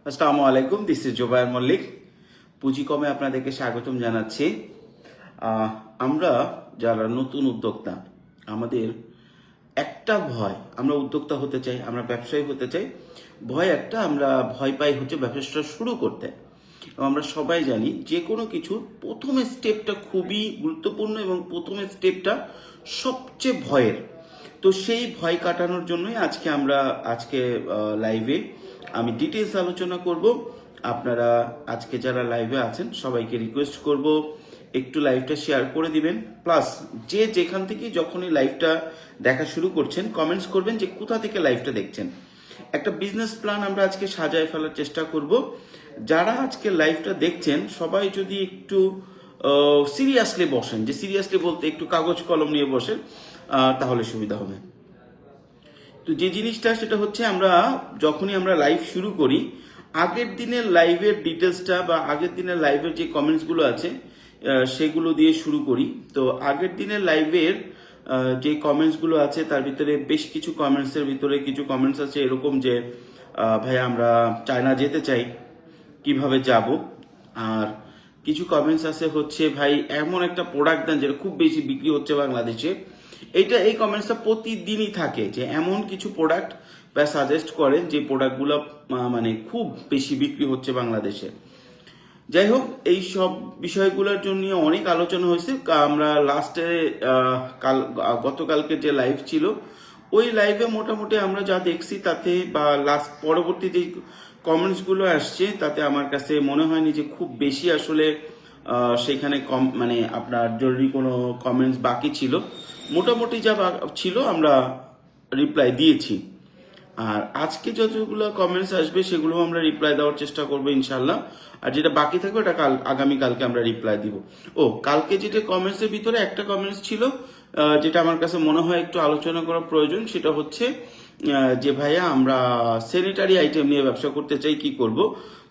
আসসালামু আলাইকুম, this is Zobayer Mallick. পুঁজিকমে আপনাদেরকে স্বাগতম জানাচ্ছি। আমরা যারা নতুন উদ্যোক্তা, আমাদের একটা ভয়, আমরা উদ্যোক্তা হতে চাই, আমরা ব্যবসায়ী হতে চাই। ভয় একটা, আমরা ভয় পাই হচ্ছে ব্যবসাটা শুরু করতে। এবং আমরা সবাই জানি যে কোনো কিছু প্রথমে স্টেপটা খুবই গুরুত্বপূর্ণ এবং প্রথমে স্টেপটা সবচেয়ে ভয়ের। তো সেই ভয় কাটানোর জন্যই আজকে লাইভে আমি ডিটেলস আলোচনা করব। আপনারা আজকে যারা লাইভে আছেন সবাইকে রিকোয়েস্ট করব একটু লাইভটা শেয়ার করে দিবেন। প্লাস যে যেখান থেকে যখনই লাইভটা দেখা শুরু করছেন কমেন্টস করবেন যে কোথা থেকে লাইভটা দেখছেন। একটা বিজনেস প্ল্যান আমরা আজকে সাজায় ফেলার চেষ্টা করব। যারা আজকে লাইভটা দেখছেন সবাই যদি একটু সিরিয়াসলি বসেন, যে সিরিয়াসলি বলতে একটু কাগজ কলম নিয়ে বসেন, তাহলে সুবিধা হবে। তো যে জিনিসটা সেটা হচ্ছে, যখনই আমরা লাইভ শুরু করি আগের দিনের লাইভের ডিটেলসটা বা আগের দিনের লাইভের যে কমেন্টসগুলো আছে সেগুলো দিয়ে শুরু করি। তো আগের দিনের লাইভের যে কমেন্টসগুলো আছে তার ভিতরে বেশ কিছু কমেন্টসের ভিতরে কিছু কমেন্টস আছে এরকম যে ভাই আমরা চায়না যেতে চাই, কিভাবে যাব। আর কিছু কমেন্টস আছে হচ্ছে ভাই এমন একটা প্রোডাক্ট দেন যেটা খুব বেশি বিক্রি হচ্ছে বাংলাদেশে। এই কমেন্টসটা প্রতিদিনই থাকে যে এমন কিছু প্রোডাক্ট বা সাজেস্ট করেন যে প্রোডাক্টগুলো মানে খুব বেশি বিক্রি হচ্ছে বাংলাদেশে। যাই হোক, এই সব বিষয়গুলোর জন্য অনেক আলোচনা হয়েছে। আমরা লাস্টে গতকালকে যে লাইভ ছিল ওই লাইভে মোটামুটি আমরা যা দেখছি তাতে, বা লাস্ট পরবর্তী যে কমেন্টসগুলো আসছে তাতে আমার কাছে মনে হয়নি যে খুব বেশি আসলে সেখানে মানে আপনার জরুরি কোনো কমেন্টস বাকি ছিল। মোটামুটি যা ছিল আমরা রিপ্লাই দিয়েছি। আর আজকে যতগুলো কমেন্টস আসবে সেগুলো আমরা রিপ্লাই দেওয়ার চেষ্টা করবো ইনশাল্লাহ। আর যেটা বাকি থাকবে ওটা আগামীকালকে আমরা রিপ্লাই দিব। কালকে যেটা কমেন্টসের ভিতরে একটা কমেন্টস ছিল যেটা আমার কাছে মনে হয় একটু আলোচনা করা প্রয়োজন, সেটা হচ্ছে যে ভাইয়া আমরা স্যানিটারি আইটেম নিয়ে ব্যবসা করতে চাই, কি করব।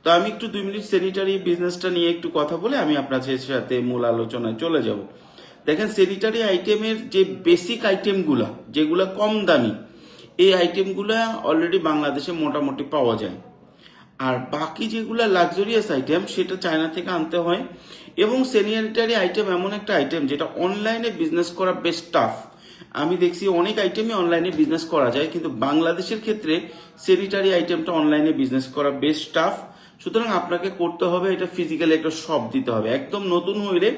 তো আমি একটু 2 মিনিট স্যানিটারি বিজনেসটা নিয়ে একটু কথা বলে আমি আপনাদের সাথে মূল আলোচনায় চলে যাব। দেখেন, স্যানিটারি আইটেমের যে বেসিক আইটেমগুলো যেগুলো কম দামি, এই আইটেমগুলো অলরেডি বাংলাদেশে মোটামুটি পাওয়া যায়। আর বাকি যেগুলো লাক্সারিয়াস আইটেম সেটা চায়না থেকে আনতে হয়। এবং স্যানিটারি আইটেম এমন একটা আইটেম যেটা অনলাইনে বিজনেস করা বেশ টাফ। আমি দেখছি অনেক আইটেমই অনলাইনে বিজনেস করা যায়, কিন্তু বাংলাদেশের ক্ষেত্রে স্যানিটারি আইটেমটা অনলাইনে বিজনেস করা বেশ টাফ। সুতরাং আপনাকে করতে হবে এটা ফিজিক্যালি একটা শপ দিতে হবে। একদম নতুন হইলে,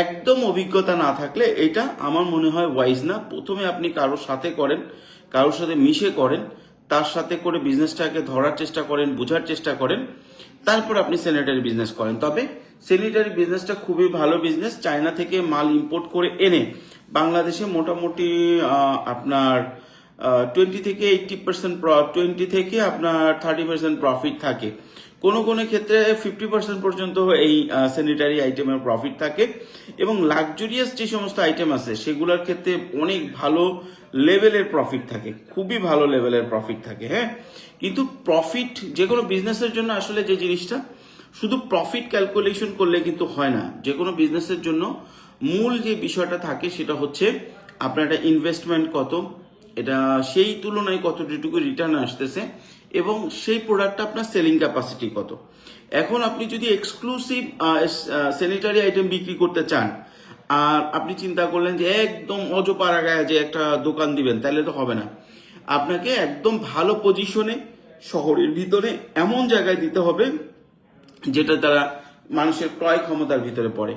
একদম অভিজ্ঞতা না থাকলে এটা আমার মনে হয় ওয়াইজ না। প্রথমে আপনি কারোর সাথে করেন, কারোর সাথে মিশে করেন, তার সাথে করে বিজনেসটাকে ধরার চেষ্টা করেন, বোঝার চেষ্টা করেন, তারপর আপনি স্যানিটারি বিজনেস করেন। তবে স্যানিটারি বিজনেসটা খুবই ভালো বিজনেস। চায়না থেকে মাল ইম্পোর্ট করে এনে বাংলাদেশে মোটামুটি আপনার 20 থেকে 80%, 20 থেকে আপনার 30% প্রফিট থাকে। কোনো কোনো ক্ষেত্রে 50% পর্যন্ত এই স্যানিটারি আইটেমের প্রফিট থাকে। এবং লাক্সারিয়াস যে সমস্ত আইটেম আছে সেগুলোর ক্ষেত্রে অনেক ভালো লেভেলের প্রফিট থাকে, খুবই ভালো লেভেলের প্রফিট থাকে। হ্যাঁ, কিন্তু প্রফিট যে কোনো বিজনেসের জন্য আসলে যে জিনিসটা, শুধু প্রফিট ক্যালকুলেশন করলে কিন্তু হয় না। যে কোনো বিজনেসের জন্য মূল যে বিষয়টা থাকে সেটা হচ্ছে আপনার একটা ইনভেস্টমেন্ট কত, এটা সেই তুলনায় কতটুকু রিটার্ন আসতেছে, এবং সেই প্রোডাক্টটা আপনার সেলিং ক্যাপাসিটি কত। এখন আপনি যদি এক্সক্লুসিভ স্যানিটারি আইটেম বিক্রি করতে চান আর আপনি চিন্তা করলেন যে একদম অজপাড়াগায় যে একটা দোকান দিবেন, তাহলে তো হবে না। আপনাকে একদম ভালো পজিশনে শহরের ভিতরে এমন জায়গায় দিতে হবে যেটা তারা মানুষের ক্রয় ক্ষমতার ভিতরে পড়ে।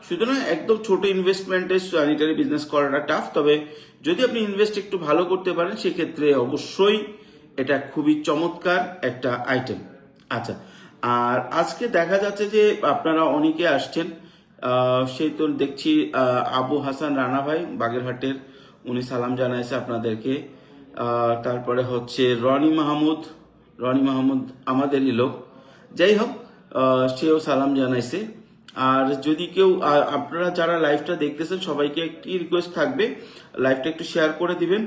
সুতরাং একদম ছোট ইনভেস্টমেন্টে স্যানিটারি বিজনেস করাটা টাফ। তবে যদি আপনি ইনভেস্ট একটু ভালো করতে পারেন সেক্ষেত্রে অবশ্যই এটা খুবই চমৎকার একটা আইটেম। আচ্ছা, আর আজকে দেখা যাচ্ছে যে আপনারা অনেকে আসছেন। সেই তো দেখছি আবু হাসান রানা ভাই বাগেরহাটের, উনি সালাম জানাইছে আপনাদেরকে। তারপরে হচ্ছে রনি মাহমুদ আমাদেরই লোক। যাই হোক, সেও সালাম জানাইছে। আর যদি কেউ আপনারা যারা লাইভটা দেখতেছেন সবাইকে একটি রিকোয়েস্ট থাকবে, লাইভটা একটু শেয়ার করে দিবেন।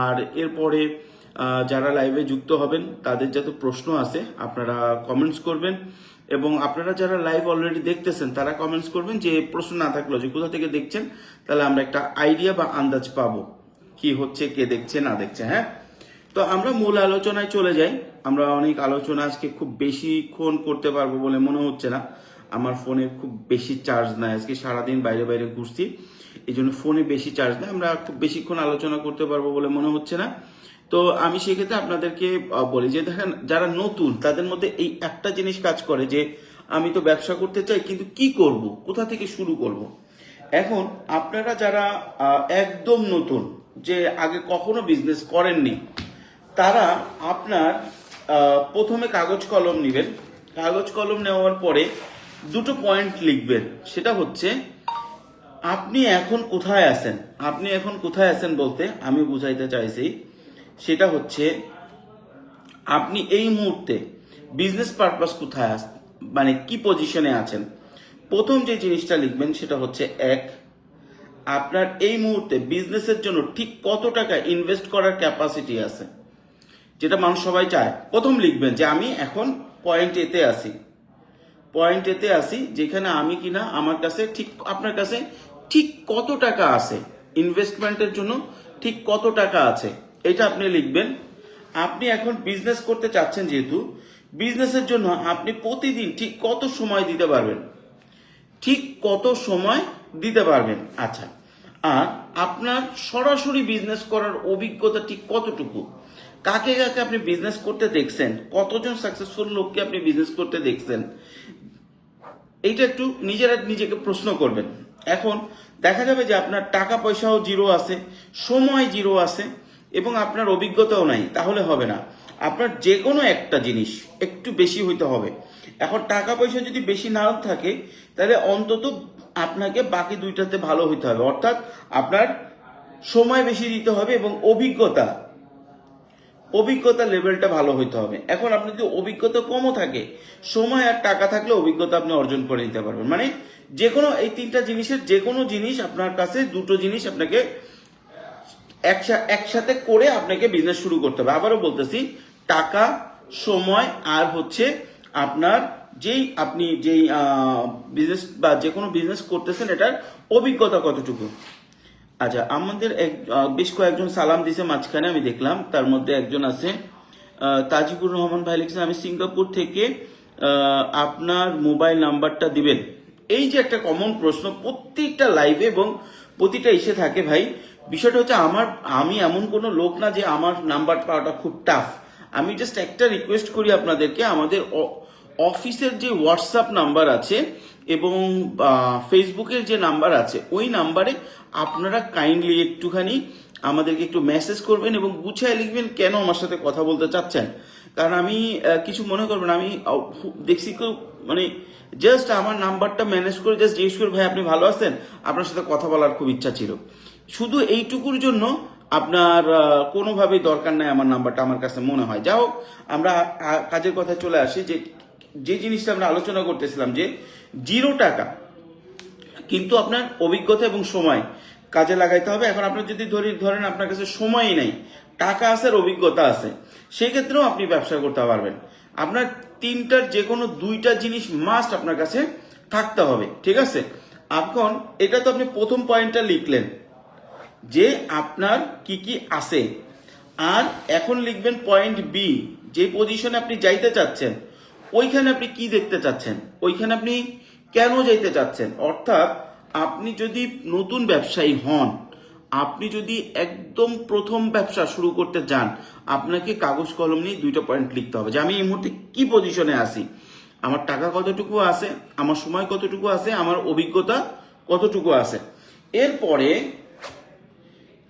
আর এরপরে যারা লাইভে যুক্ত হবেন তাদের যত প্রশ্ন আছে আপনারা কমেন্টস করবেন, এবং আপনারা যারা লাইভ অলরেডি দেখতেছেন তারা কমেন্টস করবেন। যে প্রশ্ন না থাকলেও যে কোথা থেকে দেখছেন, তাহলে আমরা একটা আইডিয়া বা আন্দাজ পাবো কি হচ্ছে, কে দেখছে না দেখছে। হ্যাঁ, তো আমরা মূল আলোচনায় চলে যাই। আমরা অনেক আলোচনা আজকে খুব বেশিক্ষণ করতে পারবো বলে মনে হচ্ছে না। আমার ফোনে খুব বেশি চার্জ নাই, আজকে সারাদিন বাইরে বাইরে ঘুরছি, এই জন্য ফোনে বেশি চার্জ নেই। আমরা খুব বেশিক্ষণ আলোচনা করতে পারবো বলে মনে হচ্ছে না। তো আমি সেক্ষেত্রে আপনাদেরকে বলি যে দেখেন, যারা নতুন তাদের মধ্যে এই একটা জিনিস কাজ করে যে আমি তো ব্যবসা করতে চাই, কিন্তু কি করব, কোথা থেকে শুরু করব। এখন আপনারা যারা একদম নতুন, যে আগে কখনো বিজনেস করেননি, তারা আপনার প্রথমে কাগজ কলম নেবেন। কাগজ কলম নেওয়ার পরে দুটো পয়েন্ট লিখবেন। সেটা হচ্ছে আপনি এখন কোথায় আছেন। আপনি এখন কোথায় আছেন বলতে আমি বুঝাইতে চাইছি, সেটা হচ্ছে আপনি এই মুহূর্তে বিজনেস পারপাস কোথায় মানে কি পজিশনে আছেন। প্রথম যে জিনিসটা লিখবেন সেটা হচ্ছে আপনার এই মুহূর্তে বিজনেসের জন্য ঠিক কত টাকা ইনভেস্ট করার ক্যাপাসিটি আছে, যেটা মানুষ সবাই চায়। প্রথম লিখবেন যে আমি এখন পয়েন্ট এতে আসি, যেখানে আমি কিনা আমার কাছে ঠিক আপনার কাছে ঠিক কত টাকা আছে ইনভেস্টমেন্টের জন্য, ঠিক কত টাকা আছে এটা আপনি লিখবেন। আপনি এখন বিজনেস করতে চাচ্ছেন, যেহেতু বিজনেসের জন্য আপনি প্রতিদিন ঠিক কত সময় দিতে পারবেন, আচ্ছা। আর আপনার সরাসরি বিজনেস করার অভিজ্ঞতা ঠিক কতটুকু, কাকে কাকে আপনি বিজনেস করতে দেখছেন, কতজন সাকসেসফুল লোককে আপনি বিজনেস করতে দেখছেন, এইটা একটু নিজেকে প্রশ্ন করবেন। এখন দেখা যাবে যে আপনার টাকা পয়সাও জিরো আছে, সময় জিরো আছে, এবং আপনার অভিজ্ঞতাও নাই, তাহলে হবে না। আপনার যে কোনো একটা জিনিস একটু বেশি হইতে হবে। এখন টাকা পয়সা যদি বেশি নাও থাকে, তাহলে অন্তত আপনাকে বাকি দুইটাতে ভালো হইতে হবে, অর্থাৎ আপনার সময় বেশি দিতে হবে এবং অভিজ্ঞতা লেভেলটা ভালো হইতে হবে। এখন আপনি যদি অভিজ্ঞতা কমও থাকে, সময় আর টাকা থাকলে অভিজ্ঞতা আপনি অর্জন করে নিতে পারবেন। মানে যে কোনো এই তিনটা জিনিসের যে কোনো জিনিস আপনার কাছে, দুটো জিনিস আপনাকে একসাথে করে আপনাকে বিজনেস শুরু করতে হবে। আবারও বলতেছি, টাকা, সময়, আর হচ্ছে আপনার আপনি যেই বিজনেস বা যে কোনো বিজনেস করতেছেন এটার অভিজ্ঞতা কতটুকু। আচ্ছা, আমাদের বেশ কয়েকজন সালাম দিছে মাঝখানে, আমি দেখলাম। তার মধ্যে একজন আছে তাজিবুর রহমান ভাই লিখছেন, আমি সিঙ্গাপুর থেকে, আপনার মোবাইল নাম্বারটা দিবেন। এই যে একটা কমন প্রশ্ন প্রত্যেকটা লাইভে এবং প্রতিটা ইসে থাকে ভাই। বিষয়টা হচ্ছে আমি এমন কোনো লোক না যে আমার নাম্বার পাওয়াটা খুব টাফ। আমি জাস্ট একটা রিকোয়েস্ট করি আপনাদেরকে, আমাদের অফিসের যে হোয়াটসঅ্যাপ নাম্বার আছে এবং ফেসবুকের যে নাম্বার আছে, ওই নাম্বারে আপনারা কাইন্ডলি একটুখানি আমাদেরকে একটু মেসেজ করবেন এবং গুছিয়ে লিখবেন কেন আমার সাথে কথা বলতে চাচ্ছেন। কারণ আমি কিছু মনে করবেন, আমি দেখছি কেউ মানে জাস্ট আমার নাম্বারটা ম্যানেজ করে জাস্ট জিজ্ঞেস করে, ভাই আপনি ভালো আছেন, আপনার সাথে কথা বলার খুব ইচ্ছা ছিল। শুধু এইটুকুর জন্য আপনার কোনোভাবেই দরকার নাই আমার নাম্বারটা, আমার কাছে মনে হয়। যাই হোক, আমরা কাজের কথায় চলে আসি। যে জিনিসটা আমরা আলোচনা করতেছিলাম, যে 0 টাকা কিন্তু আপনার অভিজ্ঞতা এবং সময় কাজে লাগাইতে হবে। এখন আপনার যদি ধরেন আপনার কাছে সময়ই নাই, টাকা আছে আর অভিজ্ঞতা আছে, সেই ক্ষেত্রেও আপনি ব্যবসা করতে পারবেন। আপনার তিনটার যে কোনো দুইটা জিনিস মাস্ট আপনার কাছে থাকতে হবে, ঠিক আছে। এখন এটা তো আপনি প্রথম পয়েন্টটা লিখলেন যে আপনার কি কি আছে, আর এখন লিখবেন পয়েন্ট বি, যে পজিশনে আপনি যাইতে চাচ্ছেন ওইখানে আপনি কি দেখতে চাচ্ছেন, ওইখানে আপনি কেন যাইতে চাচ্ছেন। অর্থাৎ আপনি যদি নতুন ব্যবসায়ী হন, আপনি যদি একদম প্রথম ব্যবসা শুরু করতে যান, আপনাকে কাগজ কলম নিয়ে দুইটা পয়েন্ট লিখতে হবে যে আমি এই মুহূর্তে কি পজিশনে আছি, আমার টাকা কতটুকু আছে, আমার সময় কতটুকু আছে, আমার অভিজ্ঞতা কতটুকু আছে। এরপরে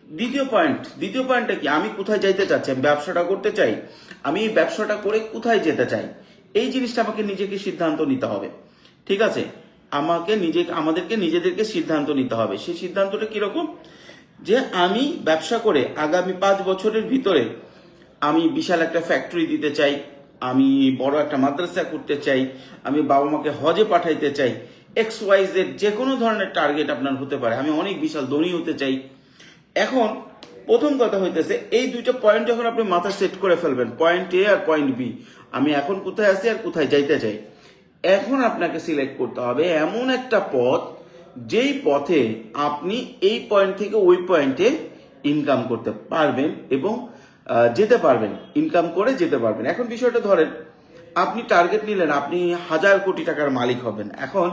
দ্বিতীয় পয়েন্টটা কি, আমি কোথায় যাইতে চাচ্ছি, আমি ব্যবসাটা করতে চাই, আমি এই ব্যবসাটা করে কোথায় যেতে চাই। এই জিনিসটা আমাকে নিজেকে সিদ্ধান্ত নিতে হবে, ঠিক আছে। আমাদেরকে নিজেদেরকে সিদ্ধান্ত নিতে হবে। সেই সিদ্ধান্তটা কিরকম, যে আমি ব্যবসা করে আগামী 5 বছরের ভিতরে আমি বিশাল একটা ফ্যাক্টরি দিতে চাই, আমি বড় একটা মাদ্রাসা করতে চাই, আমি বাবা মাকে হজে পাঠাইতে চাই, XYZ যে কোনো ধরনের টার্গেট আপনার হতে পারে, আমি অনেক বিশাল ধনী হতে চাই। এখন প্রথম কথা হইতেছে, এই দুইটা পয়েন্ট যখন আপনি মাথায় সেট করে ফেলবেন, পয়েন্ট এ আর পয়েন্ট বি, আমি এখন কোথায় আছি আর কোথায় যাইতে চাই, এখন আপনাকে সিলেক্ট করতে হবে এমন একটা পথ, যেই পথে আপনি এই পয়েন্ট থেকে ওই পয়েন্টে ইনকাম করতে পারবেন এবং যেতে পারবেন, ইনকাম করে যেতে পারবেন। এখন বিষয়টা ধরেন আপনি টার্গেট নিলেন আপনি 1000 কোটি টাকার মালিক হবেন এখন,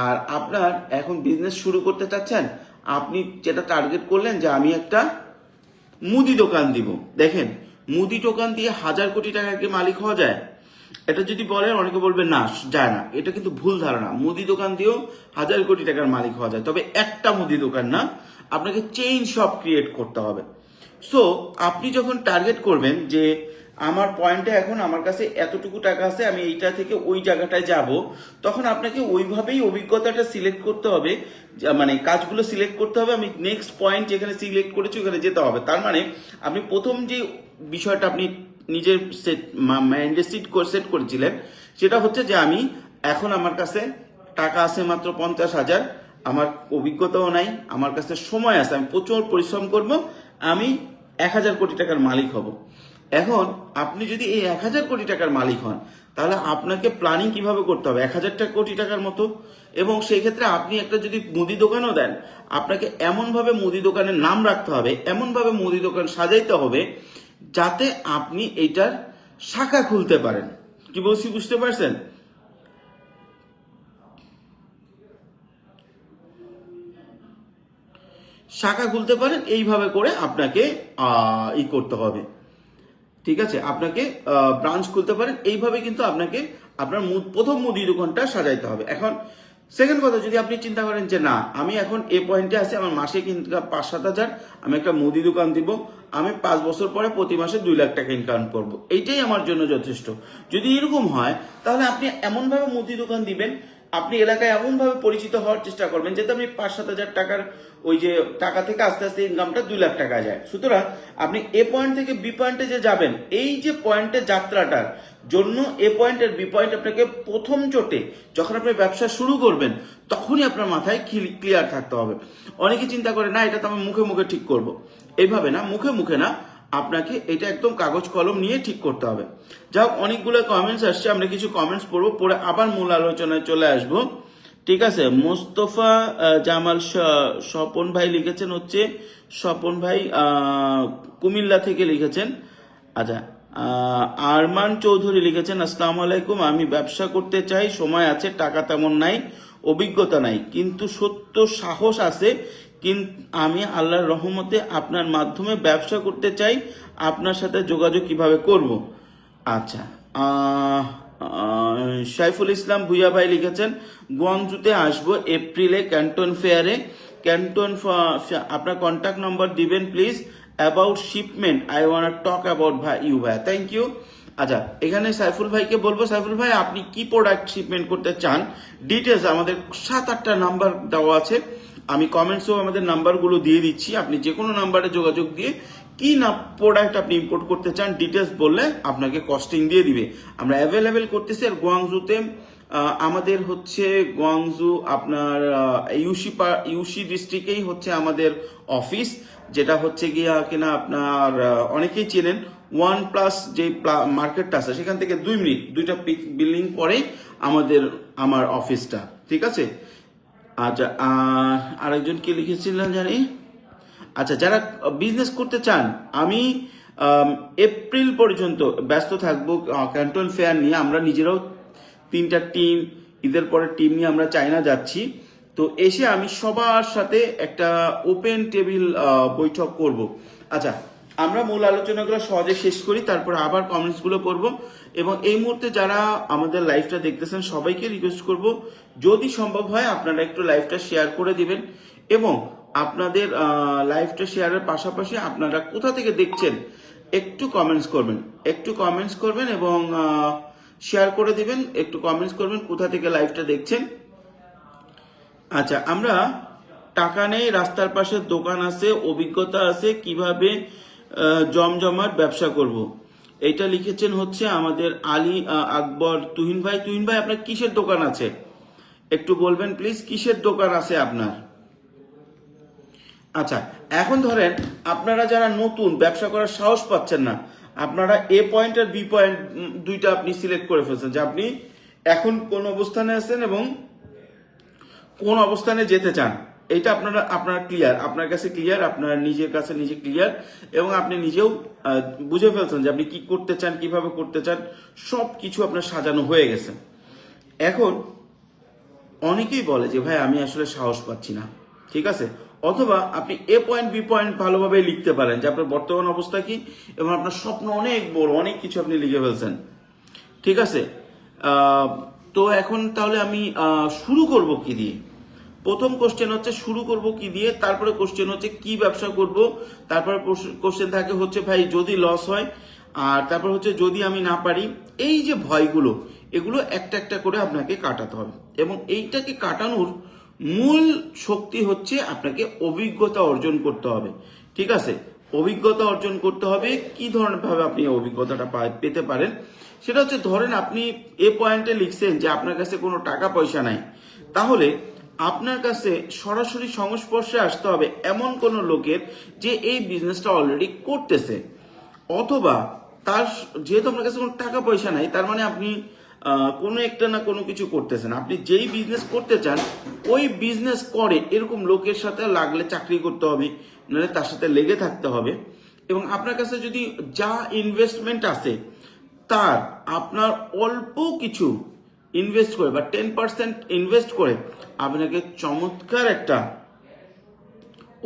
আর আপনার এখন বিজনেস শুরু করতে চাচ্ছেন, আপনি যেটা টার্গেট করলেন যে আমি একটা মুদি দোকান দিব। দেখেন, মুদি দোকান দিয়ে 1000 কোটি টাকার কি মালিক হওয়া যায়? এটা যদি বলেন অনেকে বলবে না, যায় না। এটা কিন্তু ভুল ধারণা। মুদি দোকান দিয়েও 1000 কোটি টাকার মালিক হওয়া যায়, তবে একটা মুদি দোকান না, আপনাকে চেইন শপ ক্রিয়েট করতে হবে। সো আপনি যখন টার্গেট করবেন যে আমার পয়েন্টে এখন আমার কাছে এতটুকু টাকা আছে, আমি এইটা থেকে ওই জায়গাটায় যাব, তখন আপনাকে ওইভাবেই অভিজ্ঞতাটা সিলেক্ট করতে হবে, মানে কাজগুলো সিলেক্ট করতে হবে। আমি নেক্সট পয়েন্ট যেখানে সিলেক্ট করেছি ওখানে যেতে হবে। তার মানে আপনি প্রথম যে বিষয়টা আপনি নিজের মাইন্ডে সেট করেছিলেন সেটা হচ্ছে যে আমি এখন আমার কাছে টাকা আছে মাত্র 50,000, আমার অভিজ্ঞতাও নাই, আমার কাছে সময় আছে, আমি প্রচুর পরিশ্রম করব, আমি 1000 কোটি টাকার মালিক হব। এখন আপনি যদি এই 1000 কোটি টাকার মালিক হন, তাহলে আপনাকে প্ল্যানিং কিভাবে করতে হবে 1000 কোটি টাকার মতো। এবং সেই ক্ষেত্রে আপনি একটা যদি মুদি দোকানও দেন, আপনাকে এমনভাবে মুদি দোকানের নাম রাখতে হবে, এমনভাবে মুদি দোকান সাজাইতে হবে যাতে আপনি এইটার শাখা খুলতে পারেন। কি বলছি বুঝতে পারছেন? শাখা খুলতে পারেন, এইভাবে করে আপনাকে ই করতে হবে। ঠিক আছে, আপনাকে ব্রাঞ্চ খুলতে পারেন, এইভাবে কিন্তু আপনাকে আপনার প্রথম মুদি দোকানটা সাজাইতে হবে। এখন সেকেন্ড কথা, যদি আপনি চিন্তা করেন যে না আমি এখন এ পয়েন্টে আছি, আমার মাসে কিন্তু 5-7 হাজার, আমি একটা মুদি দোকান দিব, আমি 5 বছর পরে প্রতি মাসে 2 লাখ টাকা ইনকাম করব, এইটাই আমার জন্য যথেষ্ট। যদি এরকম হয় তাহলে আপনি এমনভাবে মুদি দোকান দিবেন, আপনি এলাকায় এমনভাবে পরিচিত হওয়ার চেষ্টা করবেন যাতে আপনি 5-7 হাজার টাকার ওই যে টাকা থেকে আস্তে আস্তে ইনকামটা 2 লাখ টাকা যায়। সুতরাং আপনি এ পয়েন্ট থেকে বি পয়েন্টে যে যাবেন, এই যে পয়েন্টে যাত্রাটার জন্য এ পয়েন্ট আর বি পয়েন্ট আপনাকে প্রথম চোটে যখন আপনি ব্যবসা শুরু করবেন তখনই আপনার মাথায় ক্লিয়ার থাকতে হবে। অনেকে চিন্তা করে না এটা তো আমি মুখে মুখে ঠিক করব, এইভাবে না, মুখে মুখে না, আপনাকে এটা একদম কাগজ কলম নিয়ে ঠিক করতে হবে। যাই হোক, অনেকগুলো কমেন্টস আসছে, আমরা কিছু কমেন্টস পড়বো, পড়ে আবার মূল আলোচনায় চলে আসবো। ঠিক আছে, মোস্তফা জামাল স্বপন ভাই লিখেছেন হচ্ছে, স্বপন ভাই কুমিল্লা থেকে লিখেছেন। আচ্ছা, আরমান চৌধুরী লিখেছেন আসসালামু আলাইকুম, আমি ব্যবসা করতে চাই, সময় আছে, টাকা তেমন নাই, অভিজ্ঞতা নাই, কিন্তু সত্য সাহস আছে। কিন্তু আমি আল্লাহর রহমতে আপনার মাধ্যমে ব্যবসা করতে চাই, আপনার সাথে যোগাযোগ কিভাবে করব? আচ্ছা, সাইফুল ইসলাম ভুইয়া ভাই লিখেছেন গুয়াংজুতে আসবো এপ্রিলে ক্যান্টন ফেয়ারে, আপনার কন্ট্যাক্ট নাম্বার দিবেন please, about shipment I want talk about you ভাইয়া, থ্যাংক ইউ। আচ্ছা, এখানে সাইফুল ভাইকে বলবো, সাইফুল ভাই আপনি কি প্রোডাক্ট শিপমেন্ট করতে চান, ডিটেলস আমাদের 7-8টা নাম্বার দেওয়া আছে, আমি কমেন্টসেও আমাদের নাম্বারগুলো দিয়ে দিচ্ছি, আপনি যে কোনো নাম্বারে যোগাযোগ দিয়ে কি না প্রোডাক্ট আপনি ইম্পোর্ট করতে চান ডিটেলস বললে আপনাকে কস্টিং দিয়ে দিবে। আমরা অ্যাভেলেবেল করতেছি। আর গুয়াংজুতে আমাদের হচ্ছে গুয়াংজু আপনার ইউসি ডিস্ট্রিক্টেই হচ্ছে আমাদের অফিস, যেটা হচ্ছে গিয়া কিনা আপনার অনেকেই চেনেন, OnePlus যে মার্কেটটা আছে সেখান থেকে 2 মিনিট 2টা বিল্ডিং পরেই আমার অফিসটা। ঠিক আছে। আচ্ছা, আরেকজন কি লিখেছিলেন জানি। আচ্ছা, যারা বিজনেস করতে চান, আমি এপ্রিল পর্যন্ত ব্যস্ত থাকবো ক্যান্টন ফেয়ার নিয়ে। আমরা নিজেরাও 3টা টিম, ঈদের পরের টিম নিয়ে আমরা চায়না যাচ্ছি। তো এসে আমি সবার সাথে একটা ওপেন টেবিল বৈঠক করব। আচ্ছা, আমরা মূল আলোচনাগুলো সহজে শেষ করি, তারপর আবার কমেন্টসগুলো পড়বো। এবং এই মুহূর্তে যারা আমাদের লাইভটা দেখতেছেন সবাইকে রিকোয়েস্ট করব, যদি সম্ভব হয় আপনারা একটু লাইভটা শেয়ার করে দিবেন, এবং আপনাদের লাইভটা শেয়ারের পাশাপাশি আপনারা কোথা থেকে দেখছেন একটু কমেন্টস করবেন এবং শেয়ার করে দিবেন, একটু কমেন্টস করবেন কোথা থেকে লাইভটা দেখছেন। আচ্ছা, আমরা টাকা নেই, রাস্তার পাশে দোকান আছে, অভিজ্ঞতা আছে, কিভাবে জমজমাট ব্যবসা করব, এইটা লিখেছেন হচ্ছে আমাদের আলী আকবর তুহিন ভাই। তুহিন ভাই, আপনার কিসের দোকান আছে একটু বলবেন প্লিজ, কিসের দোকান আছে আপনার? আচ্ছা, এখন ধরেন আপনারা যারা নতুন ব্যবসা করার সাহস পাচ্ছেন না, আপনারা এ পয়েন্ট আর বি পয়েন্ট দুইটা আপনি সিলেক্ট করে ফেলছেন যে আপনি এখন কোন অবস্থানে আছেন এবং কোন অবস্থানে যেতে চান। এটা আপনার ক্লিয়ার, আপনার কাছে ক্লিয়ার, আপনার নিজের কাছে নিজে ক্লিয়ার, এবং আপনি নিজেও বুঝে ফেলছেন যে আপনি কি করতে চান, কিভাবে করতে চান, সব কিছু আপনার সাজানো হয়ে গেছে। এখন অনেকেই বলে যে ভাই আমি আসলে সাহস পাচ্ছি না, ঠিক আছে, অথবা আপনি এ পয়েন্ট বি পয়েন্ট ভালোভাবে লিখতে পারেন যে আপনার বর্তমান অবস্থা কি এবং আপনার স্বপ্ন অনেক বড়, অনেক কিছু আপনি লিখে ফেলছেন, ঠিক আছে। তো এখন তাহলে আমি শুরু করব কি দিয়ে? প্রথম কোশ্চেন হচ্ছে শুরু করব কি দিয়ে, তারপরে কোশ্চেন হচ্ছে কি ব্যবসা করব, তারপরে কোশ্চেন থাকে হচ্ছে ভাই যদি লস হয়, আর তারপর হচ্ছে যদি আমি না পারি। এই যে ভয়গুলো, এগুলো একটা একটা করে আপনাকে কাটাতে হবে, এবং এইটাকে কাটানোর মূল শক্তি হচ্ছে আপনাকে অভিজ্ঞতা অর্জন করতে হবে, ঠিক আছে। অভিজ্ঞতা অর্জন করতে হবে। কি ধরনের ভাবে আপনি অভিজ্ঞতাটা পেতে পারেন সেটা হচ্ছে, ধরেন আপনি এ পয়েন্টে লিখছেন যে আপনার কাছে কোনো টাকা পয়সা নাই, তাহলে আপনার কাছে সরাসরি সংস্পর্শে আসতে হবে এমন কোন লোকের যে এই বিজনেসটা অলরেডি করতেছে, অথবা তার, যেহেতু আপনার কাছে কোনো টাকা পয়সা নাই, তার মানে আপনি কোনো একটা না কোনো কিছু করতেছেন। আপনি যেই বিজনেস করতে চান ওই বিজনেস করে এরকম লোকের সাথে লাগলে চাকরি করতে হবে, নাহলে তার সাথে লেগে থাকতে হবে। এবং আপনার কাছে যদি যা ইনভেস্টমেন্ট আছে তার আপনার অল্প কিছু ইনভেস্ট করে বা 10% ইনভেস্ট করে আপনাকে চমৎকার একটা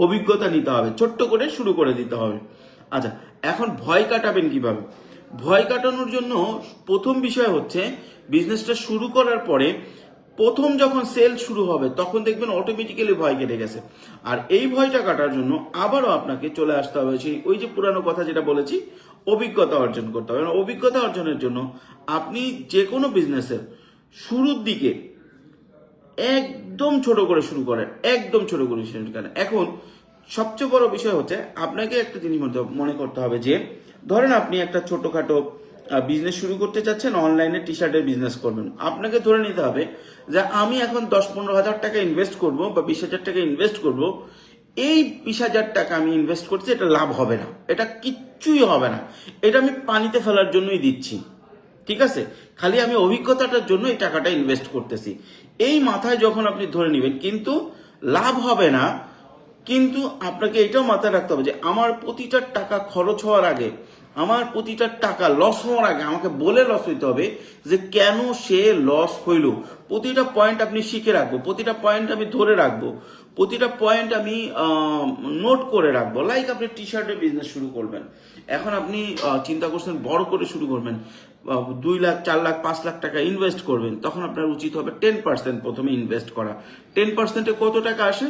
অভিজ্ঞতা নিতে হবে, ছোট্ট করে শুরু করে দিতে হবে। আচ্ছা, এখন ভয় কাটাবেন কিভাবে? ভয় কাটানোর জন্য প্রথম বিষয় হচ্ছে, বিজনেসটা শুরু করার পরে প্রথম যখন সেল শুরু হবে তখন দেখবেন অটোমেটিক্যালি ভয় কেটে গেছে। আর এই ভয়টা কাটার জন্য আবারও আপনাকে চলে আসতে হবে সেই ওই যে পুরানো কথা যেটা বলেছি, অভিজ্ঞতা অর্জন করতে হবে। অভিজ্ঞতা অর্জনের জন্য আপনি যে কোনো বিজনেসের শুরুর দিকে একদম ছোট করে শুরু করেন, একদম ছোট করে শুরু করেন। এখন সবচেয়ে বড় বিষয় হচ্ছে আপনাকে একটা জিনিস মনে করতে হবে যে, ধরেন আপনি একটা ছোটখাটো বিজনেস শুরু করতে চাচ্ছেন, অনলাইনে টি শার্টের বিজনেস করবেন। আপনাকে ধরে নিতে হবে যে আমি এখন 10-15 হাজার টাকা ইনভেস্ট করব বা 20,000 টাকা ইনভেস্ট করব, এই 20,000 টাকা আমি ইনভেস্ট করছি, এটা লাভ হবে না, এটা কিচ্ছুই হবে না, এটা আমি পানিতে ফেলার জন্যই দিচ্ছি, ঠিক আছে, খালি আমি অভিজ্ঞতাটার জন্য এই টাকাটা ইনভেস্ট করতেছি। এই মাথায় যখন আপনি ধরে নেবেন, কিন্তু লাভ হবে না, কিন্তু আপনাকে এটাও মাথায় রাখতে হবে যে আমার প্রতিটা টাকা খরচ হওয়ার আগে, আমার প্রতিটা টাকা লস হওয়ার আগে আমাকে বলে লস হইতে হবে যে কেন সে লস হইল। প্রতিটা পয়েন্ট আপনি শিখে রাখবো, প্রতিটা পয়েন্ট আমি ধরে রাখবো, প্রতিটা পয়েন্ট আমি নোট করে রাখবো। লাইক আপনি টি শার্টের বিজনেস শুরু করবেন, এখন আপনি চিন্তা করছেন বড় করে শুরু করবেন, 2 লাখ 4 লাখ 5 লাখ টাকা ইনভেস্ট করবেন, তখন আপনার উচিত হবে 10% প্রথমে ইনভেস্ট করা। 10%-এ কত টাকা আসে?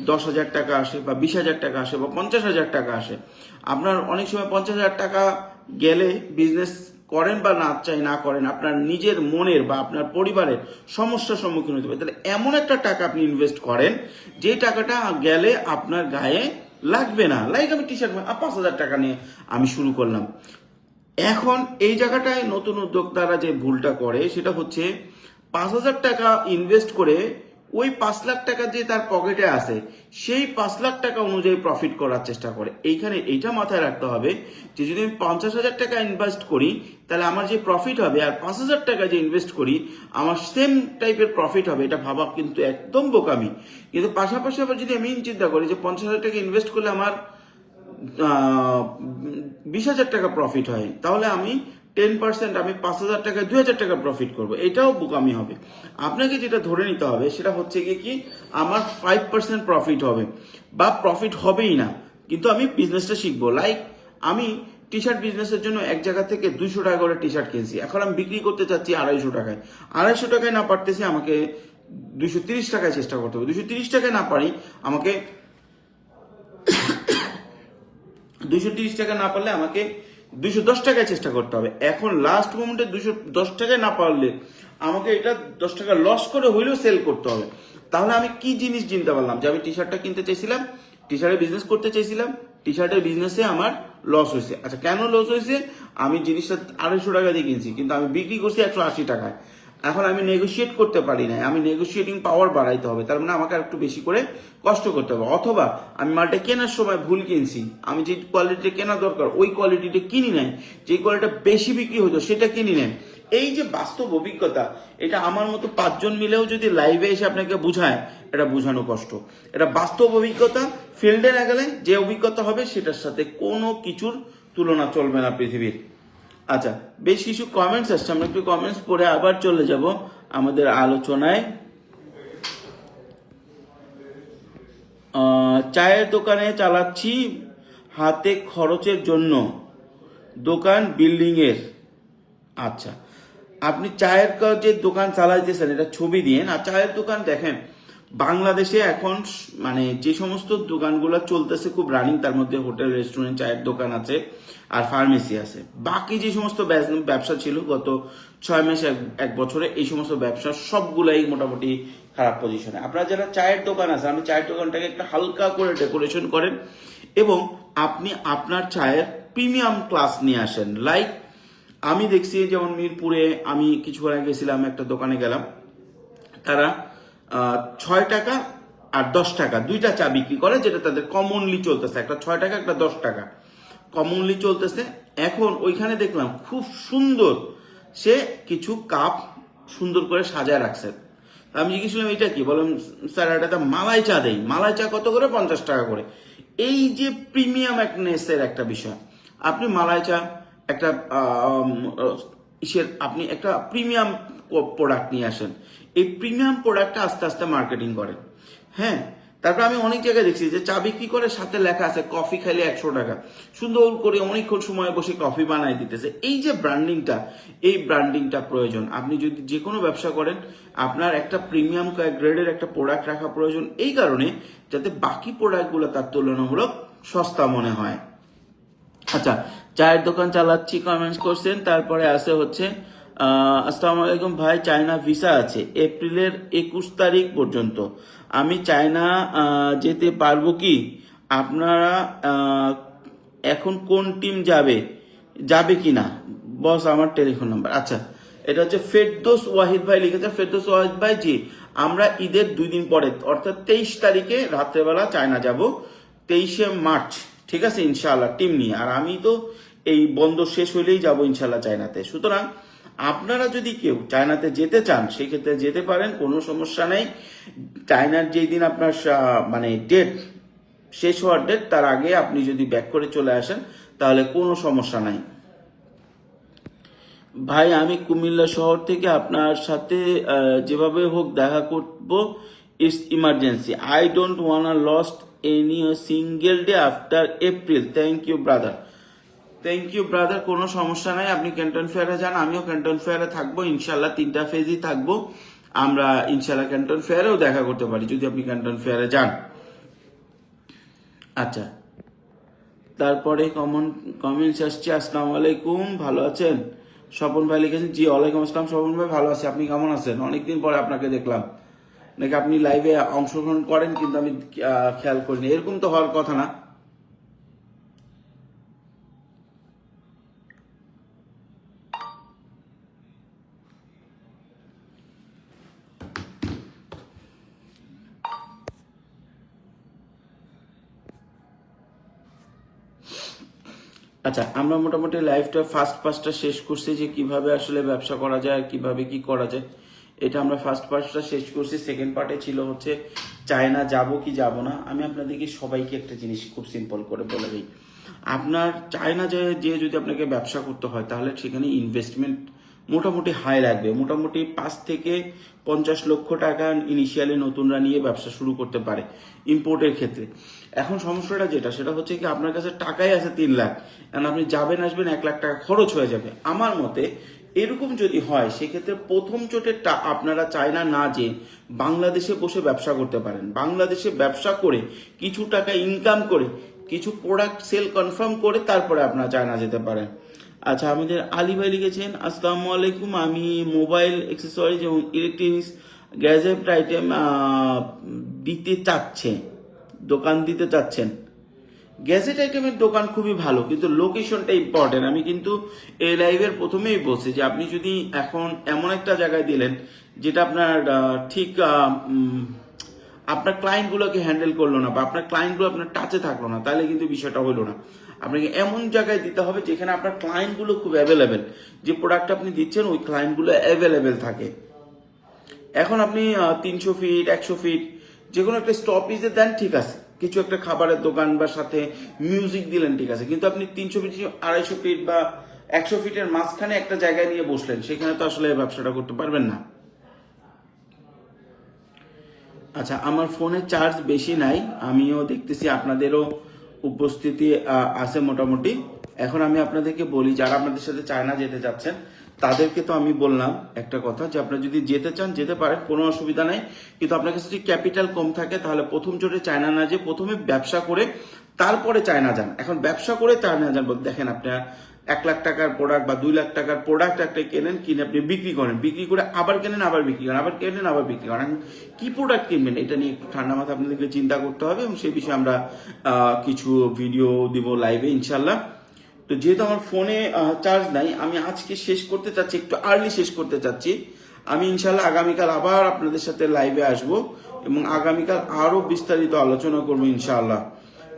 10,000 টাকা আসে, বা 20,000 টাকা আসে, বা 50,000 টাকা আসে। আপনার অনেক সময় 50,000 টাকা গেলে বিজনেস করেন বা না করেন, আপনার নিজের মনের বা আপনার পরিবারের সমস্যার সম্মুখীন হতে পারে। তাহলে এমন একটা টাকা আপনি ইনভেস্ট করেন যে টাকাটা গেলে আপনার গায়ে লাগবে না। লাইক আমি টি শার্ট 5,000 টাকা নিয়ে আমি শুরু করলাম। এখন এই জায়গাটায় নতুন উদ্যোক্তারা যে ভুলটা করে সেটা হচ্ছে, 5,000 টাকা ইনভেস্ট করে ওই 5 লাখ টাকা যে তার পকেটে আসে সেই 5 লাখ টাকা অনুযায়ী প্রফিট করার চেষ্টা করে। এইখানে এইটা মাথায় রাখতে হবে যে যদি আমি 50,000 টাকা ইনভেস্ট করি তাহলে আমার যে প্রফিট হবে, আর 5,000 টাকা যে ইনভেস্ট করি আমার সেম টাইপের প্রফিট হবে, এটা ভাবা কিন্তু একদম বোকামি। কিন্তু পাশাপাশি আবার যদি আমি চিন্তা করি যে 50,000 টাকা ইনভেস্ট করলে আমার 20,000 টাকা প্রফিট হয়, তাহলে আমি 10%, আমি 5,000 টাকা 2,000 টাকা প্রফিট করবো, এটাও বোকামি হবে। আপনাকে যেটা ধরে নিতে হবে সেটা হচ্ছে কি আমার 5% প্রফিট হবে, বা প্রফিট হবেই না, কিন্তু আমি বিজনেসটা শিখবো। লাইক আমি টি শার্ট বিজনেসের জন্য এক জায়গা থেকে 200 টাকা করে টি শার্ট কিনছি, এখন আমি বিক্রি করতে চাচ্ছি 250 টাকায়। 250 টাকায় না পারতেছি, আমাকে 230 টাকায় চেষ্টা করতে হবে। 230 টাকায় না পারি, আমাকে 230 টাকা না পারলে আমাকে 210 টাকায় চেষ্টা করতে হবে। এখন লাস্ট মোমেন্টে 210 টাকায় না পারলে আমাকে এটা 10 টাকা লস করে হইলেও সেল করতে হবে। তাহলে আমি কি জিনিস চিনতে পারলাম যে আমি টি শার্টটা কিনতে চাইছিলাম, টি শার্টের বিজনেস করতে চাইছিলাম, টি শার্টের বিজনেসে আমার লস হয়েছে। আচ্ছা, কেন লস হয়েছে? আমি জিনিসটা 250 টাকা দিয়ে কিনছি, কিন্তু আমি বিক্রি করছি 180 টাকায়। এখন আমি নেগোশিয়েট করতে পারি না, আমি নেগোশিয়েটিং পাওয়ার বাড়াইতে হবে, তার মানে আমাকে একটু বেশি করে কষ্ট করতে হবে, অথবা আমি মালটা কেনার সময় ভুল কিনছি, আমি যে কোয়ালিটিটা কেনা দরকার ওই কোয়ালিটিটা কিনি নাই, যে কোয়ালিটিটা বেশি বিক্রি হতো সেটা কিনি নেন। এই যে বাস্তব অভিজ্ঞতা, এটা আমার মতো 5 জন মিলেও যদি লাইভে এসে আপনাকে বুঝায়, এটা বোঝানো কষ্ট। এটা বাস্তব অভিজ্ঞতা, ফিল্ডে না গেলে যে অভিজ্ঞতা হবে সেটার সাথে কোনো কিছুর তুলনা চলবে না পৃথিবীর। আচ্ছা, বেশ কিছু কমেন্টস আসছে, আমরা একটু কমেন্টস পড়ে আবার চলে যাব আমাদের আলোচনায়। চায়ের দোকানে চালাচ্ছি হাতে খরচের জন্য, দোকান বিল্ডিং এর। আচ্ছা, আপনি চায়ের যে দোকান চালাইতেছেন এটা ছবি দিয়ে। আর চায়ের দোকান দেখেন, বাংলাদেশে এখন মানে যে সমস্ত দোকানগুলো চলতেছে খুব রানিং, তার মধ্যে হোটেল, রেস্টুরেন্ট, চায়ের দোকান আছে, আর ফার্মেসি আছে। বাকি যে সমস্ত ব্যবসা ছিল গত 6 মাস 1 বছরে, এই সমস্ত ব্যবসা সবগুলাই মোটামুটি খারাপ পজিশনে। আপনারা যারা চায়ের দোকান আছে, আপনি চায়ের দোকানটাকে একটা হালকা করে ডেকোরেশন করেন এবং আপনি আপনার চায়ের প্রিমিয়াম ক্লাস নিয়ে আসেন। লাইক আমি দেখছি, যেমন মিরপুরে আমি কিছুক্ষণ আগে গেছিলাম, একটা দোকানে গেলাম, তারা 6 টাকা আর 10 টাকা দুইটা চা বিক্রি করে, যেটা তাদের কমনলি চলতেছে, একটা 6 টাকা একটা 10 টাকা কমনলি চলতেছে। এখন ওইখানে দেখলাম খুব সুন্দর সে কিছু কাপ সুন্দর করে সাজায় রাখছে। আমি জিজ্ঞেসলাম এটা কি, বললাম স্যার এটা মালাই চা দেই। মালাই চা কত করে? 50 টাকা করে। এই যে প্রিমিয়াম একনেসের একটা বিষয়, আপনি মালাই চা একটা আপনি একটা প্রিমিয়াম প্রোডাক্ট নিয়ে আসেন, এই প্রিমিয়াম প্রোডাক্টটা আস্তে আস্তে মার্কেটিং করেন। হ্যাঁ, তারপর আমি অনেক জায়গায় দেখছি যে চা বিক্রি করে সাথে লেখা আছে কফি খাইলে 100 টাকা, সুন্দর করে অনেকক্ষণ সময় বসে কফি বানাই দিতেছে। এই যে ব্র্যান্ডিংটা, এই ব্র্যান্ডিংটা প্রয়োজন। আপনি যদি যে কোনো ব্যবসা করেন, আপনার একটা প্রিমিয়াম গ্রেডের একটা প্রোডাক্ট রাখা প্রয়োজন, এই কারণে যাতে বাকি প্রোডাক্টগুলো তার তুলনামূলক সস্তা মনে হয়। আচ্ছা, চায়ের দোকান চালাচ্ছি কমেন্টস করছেন। তারপরে আছে হচ্ছে আসসালামু আলাইকুম ভাই, চায়না ভিসা আছে এপ্রিলের 21 তারিখ পর্যন্ত, আমি চায়না যেতে পারবো কি? আপনারা এখন কোন টিম যাবে কি না বস, আমার টেলিফোন নাম্বার। আচ্ছা, এটা হচ্ছে ফেরদৌস ওয়াহিদ ভাই লিখেছে। ফেরদৌস ওয়াহিদ ভাই, জি আমরা ঈদের 2 দিন পরে অর্থাৎ 23 তারিখে রাত্রেবেলা চায়না যাব, 23শে মার্চ, ঠিক আছে ইনশাআল্লাহ টিম নিয়ে। আর আমি তো এই বন্ধ শেষ হইলেই যাব ইনশাআল্লাহ চায়নাতে। সুতরাং আপনারা যদি কেউ চায়নাতে যেতে চান সেই ক্ষেত্রে যেতে পারেন, কোনো সমস্যা নেই। চায়নার যেই দিন আপনার মানে ডেট শেষ হওয়ার ডেট, তার আগে আপনি যদি ব্যাক করে চলে আসেন তাহলে কোনো সমস্যা নাই। ভাই আমি কুমিল্লা শহর থেকে আপনার সাথে যেভাবে হোক দেখা করব, it's emergency, I don't wanna lost any single day after April, thank you brother. Thank you brother, কোনো সমস্যা নাই। আপনি ক্যান্টন ফেয়ারে যান, আমিও ক্যান্টন ফেয়ারে থাকবো ইনশাল্লাহ, 3টা ফেজই থাকবো। আমরা ইনশাল্লাহ ক্যান্টন ফেয়ারেও দেখা করতে পারি যদি আপনি ক্যান্টন ফেয়ারে যান। আচ্ছা, তারপরে কমেন্টস আসছে। আসসালামু আলাইকুম, ভালো আছেন? স্বপন ভাই লিখেছেন, জি ওয়ালাইকুম আসসালাম স্বপন ভাই, ভালো আছি, আপনি কেমন আছেন? অনেকদিন পরে আপনাকে দেখলাম, নাকি আপনি লাইভে অংশগ্রহণ করেন কিন্তু আমি খেয়াল করিনি, এরকম তো হওয়ার কথা না। আচ্ছা, আমরা মোটামুটি লাইভটা ফার্স্টটা শেষ করছি, যে কিভাবে আসলে ব্যবসা করা যায় আর কিভাবে কি করা যায়, এটা আমরা ফার্স্ট পার্টটা শেষ করছি। সেকেন্ড পার্টে ছিল হচ্ছে চায়না যাব কি যাব না। আমি আপনাদেরকে সবাইকে একটা জিনিস খুব সিম্পল করে বলে দিই, আপনার চায়না যে যদি আপনাকে ব্যবসা করতে হয় তাহলে সেখানে ইনভেস্টমেন্ট মোটামুটি হাই লাগবে, মোটামুটি 5 থেকে 50 লক্ষ টাকা ইনিশিয়ালি নতুনরা নিয়ে ব্যবসা শুরু করতে পারে ইম্পোর্টের ক্ষেত্রে। এখন সমস্যাটা যেটা, সেটা হচ্ছে কি আপনার কাছে টাকাই আছে 3 লাখ, কারণ আপনি যাবেন আসবেন 1 লাখ টাকা খরচ হয়ে যাবে। আমার মতে এরকম যদি হয় সেক্ষেত্রে প্রথম চোটে আপনারা চায়না না যে বাংলাদেশে বসে ব্যবসা করতে পারেন, বাংলাদেশে ব্যবসা করে কিছু টাকা ইনকাম করে কিছু প্রোডাক্ট সেল কনফার্ম করে তারপরে আপনারা চায়না যেতে পারেন। আচ্ছা, আমাদের আলী ভাই লিখেছেন, আসসালামু আলাইকুম, আমি মোবাইল অ্যাক্সেসরিজ এবং ইলেকট্রনিক্স গ্যাজেট আইটেম দোকান দিতে চাচ্ছেন, গ্যাজেট আইটেমের দোকান খুবই ভালো, কিন্তু লোকেশনটা ইম্পর্টেন্ট। আমি কিন্তু এই লাইভের প্রথমেই বলছি যে আপনি যদি এখন এমন একটা জায়গায় দিলেন যেটা আপনার ঠিক আপনার ক্লায়েন্টগুলোকে হ্যান্ডেল করলো না, বা আপনার ক্লায়েন্টগুলো আপনার টাচে থাকলো না, তাহলে কিন্তু বিষয়টা হলো না। আপনাকে এমন জায়গায় দিতে হবে যেখানে আপনার ক্লায়েন্টগুলো খুব অ্যাভেলেবেল, যে প্রোডাক্ট আপনি দিচ্ছেন ওই ক্লায়েন্টগুলো অ্যাভেলেবেল থাকে। এখন আপনি 300 ফিট 100 ফিট যে কোনো একটা স্টপিজে দেন, ঠিক আছে, কিছু একটা খাবারের দোকান বা সাথে মিউজিক দিলেন, ঠিক আছে, কিন্তু আপনি 300 ফিট 250 ফিট বা 100 ফিটের মাঝখানে একটা জায়গায় নিয়ে বসলেন, সেখানে তো আসলে ব্যবসাটা করতে পারবেন না। আচ্ছা, আমার ফোনে চার্জ বেশি নাই, আমিও দেখতেছি আপনাদেরও উপস্থিতি আছে মোটামুটি। এখন আমি আপনাদেরকে বলি, যারা আপনাদের সাথে চায়না যেতে যাচ্ছেন তাদেরকে তো আমি বললাম একটা কথা, যে আপনারা যদি যেতে চান যেতে পারেন, কোনো অসুবিধা নাই, কিন্তু আপনার কাছে যদি ক্যাপিটাল কম থাকে তাহলে প্রথম জোটে চায়না না, যে প্রথমে ব্যবসা করে তারপরে চায়না যান। এখন ব্যবসা করে চায়না যান বলতে, দেখেন আপনার 1 লাখ টাকার প্রোডাক্ট বা 2 লাখ টাকার প্রোডাক্ট একটা কেনেন, কিনে আপনি বিক্রি করেন, বিক্রি করে আবার কেনেন, আবার বিক্রি করেন, আবার কেনেন, আবার বিক্রি করেন। কি প্রোডাক্ট কিনবেন এটা নিয়ে একটু ঠান্ডা মাথা আপনাদেরকে চিন্তা করতে হবে, এবং সেই বিষয়ে আমরা কিছু ভিডিও দিব লাইভে ইনশাল্লাহ। তো যেহেতু আমার ফোনে চার্জ নাই, আমি আজকে শেষ করতে চাচ্ছি, একটু আর্লি শেষ করতে চাচ্ছি। আমি ইনশাল্লাহ আগামীকাল আবার আপনাদের সাথে লাইভে আসব, এবং আগামীকাল আরো বিস্তারিত আলোচনা করবো ইনশাআল্লাহ।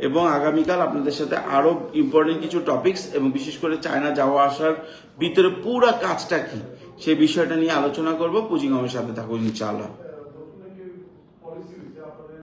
এবং আগামীকাল আপনাদের সাথে আরো ইম্পর্টেন্ট কিছু টপিকস, এবং বিশেষ করে চায়না যাওয়া আসার ভিতরে পুরা কাজটা কি সেই বিষয়টা নিয়ে আলোচনা করব। পুঁজিগমের সাথে থাকুন ইনশাআল্লাহ।